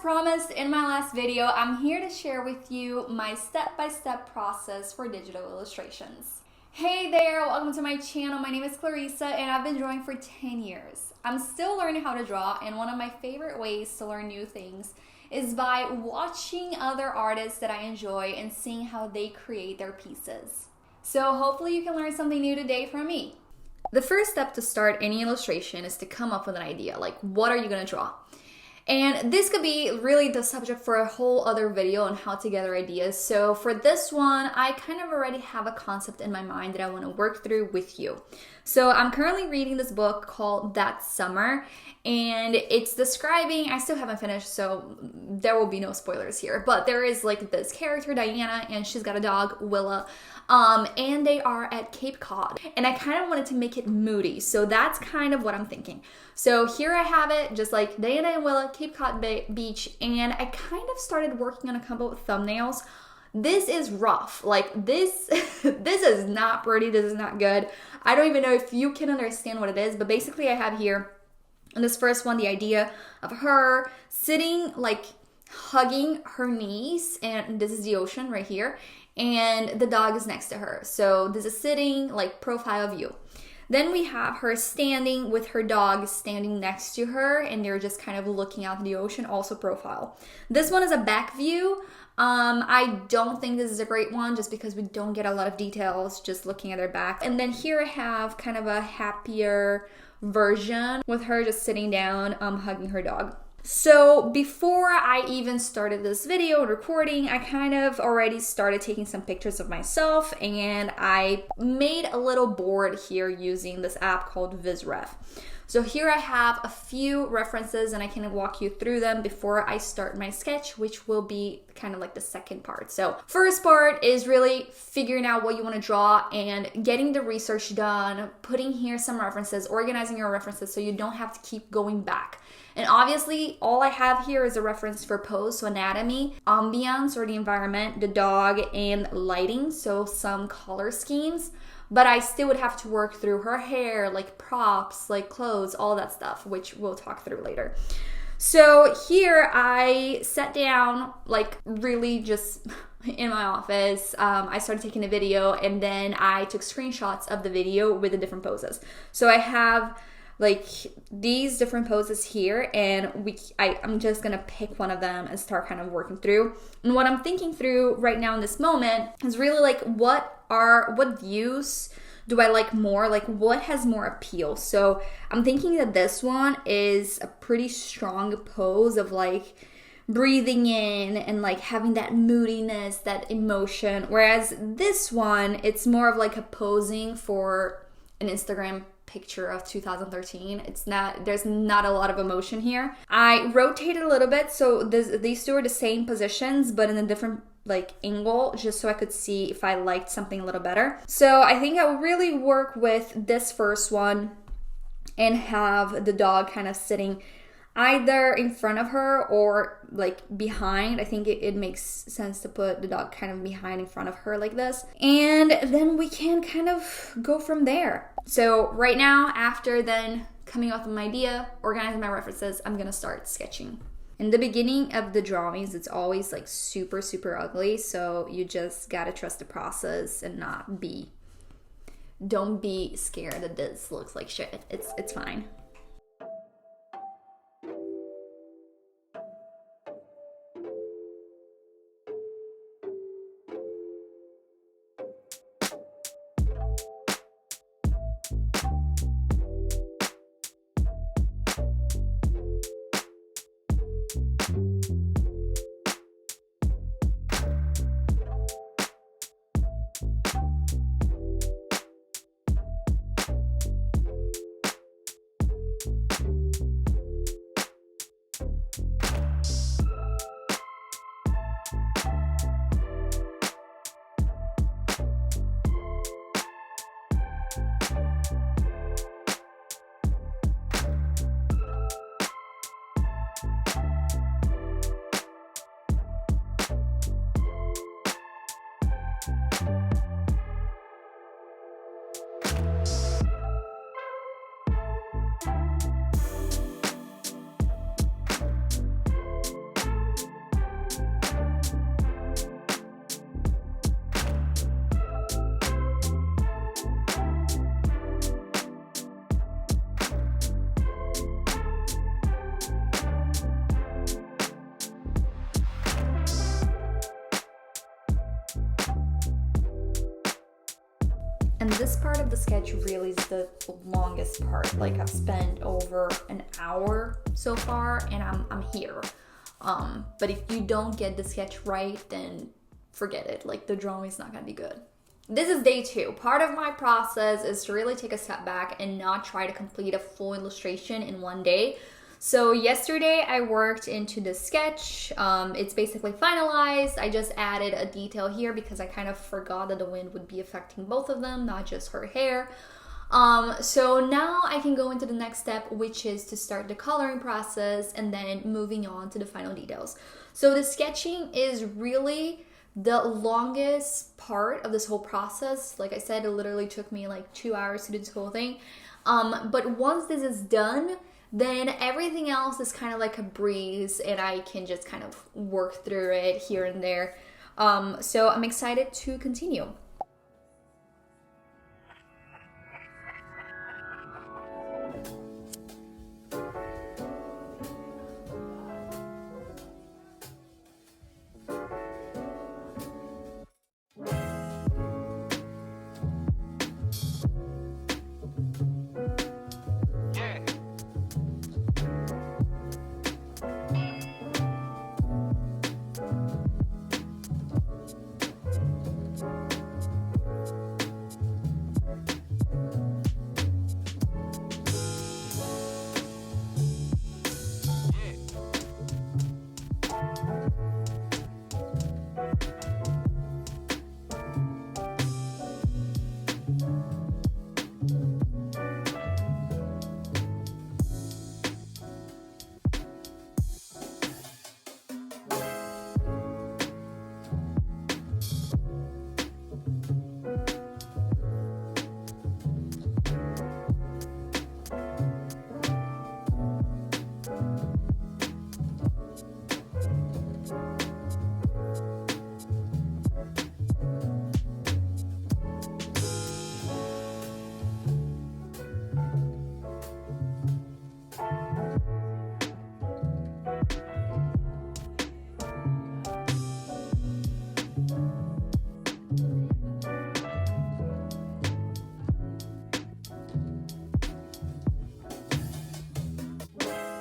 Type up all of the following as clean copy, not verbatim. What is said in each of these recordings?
promised in my last video, I'm here to share with you my step-by-step process for digital illustrations. Hey there, welcome to my channel. My name is Clarissa and I've been drawing for 10 years. I'm still learning how to draw, and one of my favorite ways to learn new things is by watching other artists that I enjoy and seeing how they create their pieces. So hopefully you can learn something new today from me. The first step to start any illustration is to come up with an idea, like what are you gonna draw? And this could be really the subject for a whole other video on how to gather ideas. So for this one, I kind of already have a concept in my mind that I want to work through with you. So I'm currently reading this book called That Summer, and it's describing, I still haven't finished, so there will be no spoilers here, but there is like this character, Diana, and she's got a dog, Willa, and they are at Cape Cod. And I kind of wanted to make it moody, so that's kind of what I'm thinking. So here I have it, just like Diana and Willa, Cape Cod Beach, and I kind of started working on a couple of thumbnails. This is rough. Like this, this is not pretty. This is not good. I don't even know if you can understand what it is, but basically I have here in this first one, the idea of her sitting, like hugging her knees, and this is the ocean right here, and the dog is next to her. So this is sitting, like profile view. Then we have her standing with her dog standing next to her, and they're just kind of looking out the ocean, also profile. This one is a back view. I don't think this is a great one just because we don't get a lot of details just looking at her back. And then here I have kind of a happier version with her just sitting down, hugging her dog. So before I even started this video recording, I kind of already started taking some pictures of myself, and I made a little board here using this app called VizRef. So here I have a few references and I can walk you through them before I start my sketch, which will be kind of like the second part. So first part is really figuring out what you want to draw and getting the research done, putting here some references, organizing your references so you don't have to keep going back. And obviously all I have here is a reference for pose, so anatomy, ambience or the environment, the dog, and lighting, so some color schemes. But I still would have to work through her hair, like props, like clothes, all that stuff, which we'll talk through later. So here I sat down, like really just in my office. I started taking a video, and then I took screenshots of the video with the different poses. So I have like these different poses here, and I'm just gonna pick one of them and start kind of working through. And what I'm thinking through right now in this moment is really like what views do I like more? Like what has more appeal? So I'm thinking that this one is a pretty strong pose of like breathing in and like having that moodiness, that emotion. Whereas this one, it's more of like a posing for an Instagram picture of 2013. There's not a lot of emotion here. I rotated a little bit, so these two are the same positions but in a different like angle, just so I could see if I liked something a little better. So I think I would really work with this first one and have the dog kind of sitting either in front of her or like behind. I think it makes sense to put the dog kind of behind in front of her like this. And then we can kind of go from there. So right now, after then coming up with my idea, organizing my references, I'm gonna start sketching. In the beginning of the drawings, it's always like super, super ugly. So you just gotta trust the process and don't be scared that this looks like shit. It's fine. And this part of the sketch really is the longest part. Like I've spent over an hour so far and I'm here. But if you don't get the sketch right, then forget it. Like the drawing is not gonna be good. This is day 2. Part of my process is to really take a step back and not try to complete a full illustration in one day. So yesterday I worked into the sketch. It's basically finalized. I just added a detail here because I kind of forgot that the wind would be affecting both of them, not just her hair. So now I can go into the next step, which is to start the coloring process and then moving on to the final details. So the sketching is really the longest part of this whole process. Like I said, it literally took me like 2 hours to do this whole thing. But once this is done, then everything else is kind of like a breeze and I can just kind of work through it here and there. So I'm excited to continue.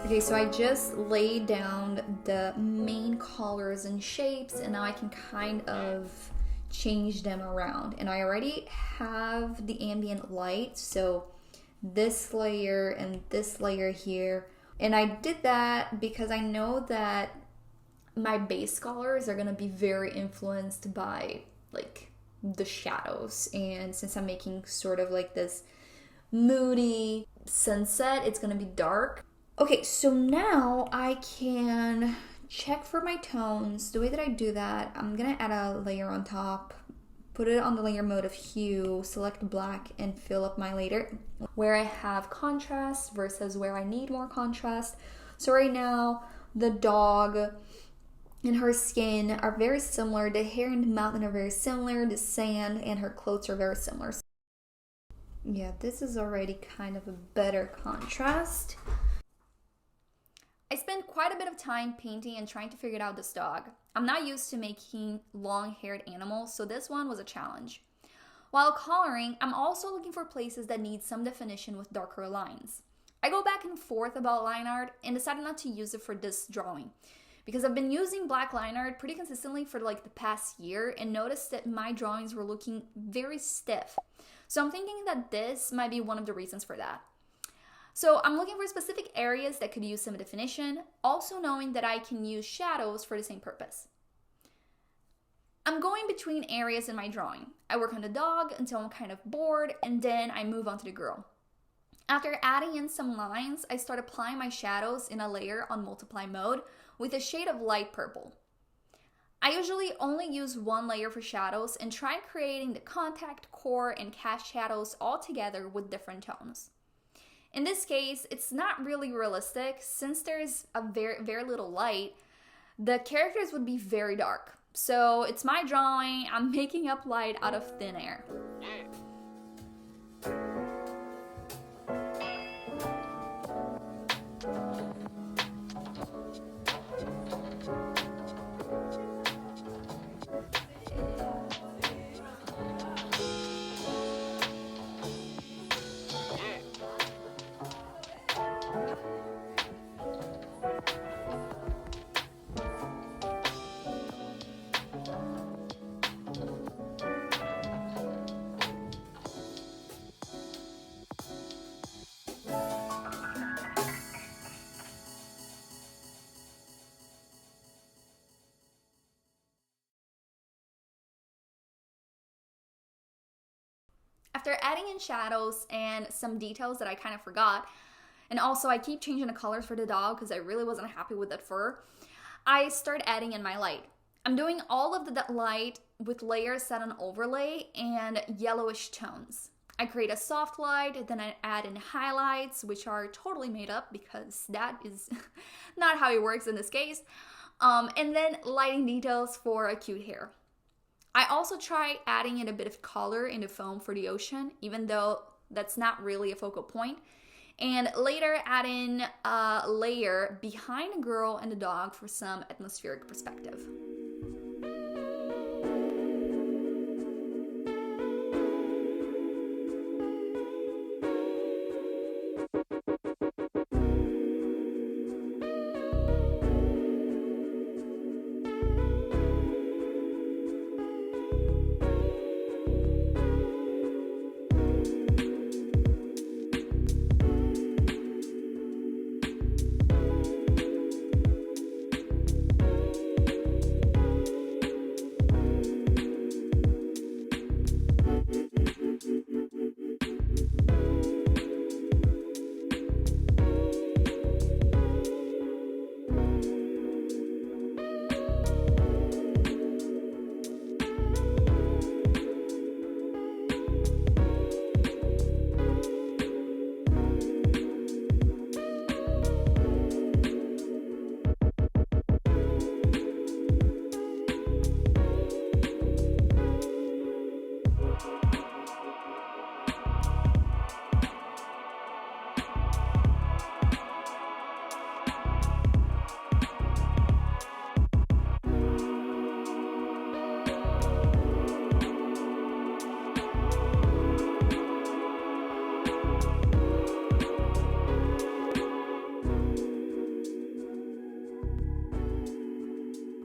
Okay, so I just laid down the main colors and shapes and now I can kind of change them around. And I already have the ambient light, so this layer and this layer here. And I did that because I know that my base colors are gonna be very influenced by like the shadows. And since I'm making sort of like this moody sunset, it's gonna be dark. Okay, so now I can check for my tones. The way that I do that, I'm gonna add a layer on top, put it on the layer mode of hue, select black, and fill up my layer where I have contrast versus where I need more contrast. So right now, the dog and her skin are very similar. The hair and the mountain are very similar. The sand and her clothes are very similar. Yeah, this is already kind of a better contrast. I spent quite a bit of time painting and trying to figure out this dog. I'm not used to making long-haired animals, so this one was a challenge. While coloring, I'm also looking for places that need some definition with darker lines. I go back and forth about line art and decided not to use it for this drawing because I've been using black line art pretty consistently for like the past year and noticed that my drawings were looking very stiff. So I'm thinking that this might be one of the reasons for that. So I'm looking for specific areas that could use some definition, also knowing that I can use shadows for the same purpose. I'm going between areas in my drawing. I work on the dog until I'm kind of bored, and then I move on to the girl. After adding in some lines, I start applying my shadows in a layer on multiply mode with a shade of light purple. I usually only use one layer for shadows and try creating the contact, core, and cast shadows all together with different tones. In this case, it's not really realistic since there's a very little light. The characters would be very dark. So it's my drawing, I'm making up light out of thin air. After adding in shadows and some details that I kind of forgot, and also I keep changing the colors for the dog because I really wasn't happy with that fur, I start adding in my light. I'm doing all of the light with layers set on overlay and yellowish tones. I create a soft light, then I add in highlights, which are totally made up because that is not how it works in this case. And then lighting details for a cute hair. I also try adding in a bit of color in the foam for the ocean, even though that's not really a focal point. And later add in a layer behind the girl and the dog for some atmospheric perspective.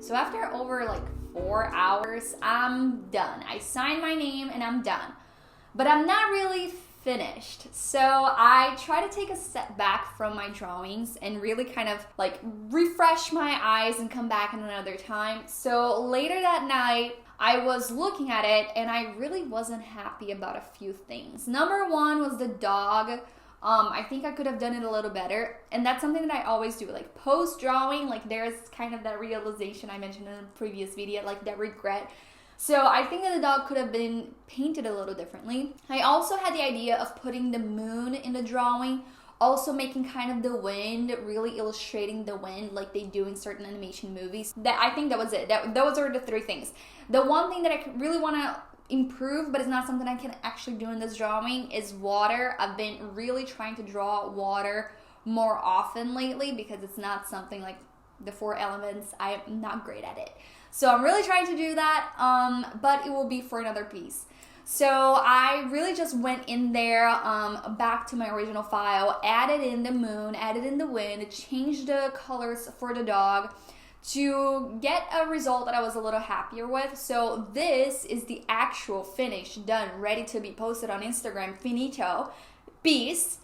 So after over like 4 hours, I'm done. I signed my name and I'm done. But I'm not really finished. So I try to take a step back from my drawings and really kind of like refresh my eyes and come back in another time. So later that night, I was looking at it and I really wasn't happy about a few things. Number one was the dog. I think I could have done it a little better, and that's something that I always do, like post drawing, like there's kind of that realization I mentioned in the previous video, like that regret. So I think that the dog could have been painted a little differently. I also had the idea of putting the moon in the drawing, also making kind of the wind, really illustrating the wind like they do in certain animation movies. I think that was it. Those are the three things. The one thing that I really want to improve, but it's not something I can actually do in this drawing, is water. I've been really trying to draw water more often lately because it's not something like the 4 elements. I'm not great at it. So I'm really trying to do that, but it will be for another piece. So I really just went in there, back to my original file, added in the moon, added in the wind, changed the colors for the dog, to get a result that I was a little happier with. So this is the actual finish, done, ready to be posted on Instagram, finito piece.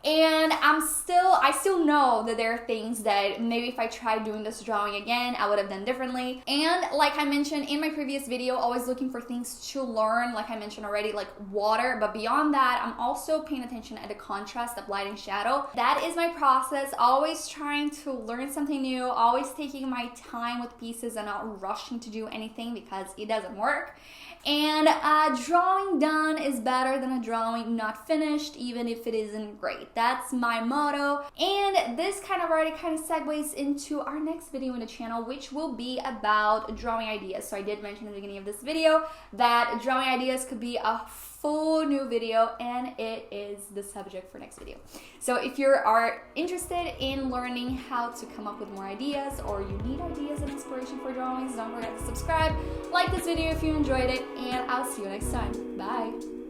And I still know that there are things that maybe if I tried doing this drawing again, I would have done differently. And like I mentioned in my previous video, always looking for things to learn, like I mentioned already, like water. But beyond that, I'm also paying attention at the contrast of light and shadow. That is my process, always trying to learn something new, always taking my time with pieces and not rushing to do anything because it doesn't work. And a drawing done is better than a drawing not finished, even if it isn't great. That's my motto. And this kind of already segues into our next video in the channel, which will be about drawing ideas. So I did mention in the beginning of this video that drawing ideas could be a full new video, and it is the subject for next video. So if you are interested in learning how to come up with more ideas, or you need ideas and inspiration for drawings, don't forget to subscribe, like this video if you enjoyed it, and I'll see you next time. Bye!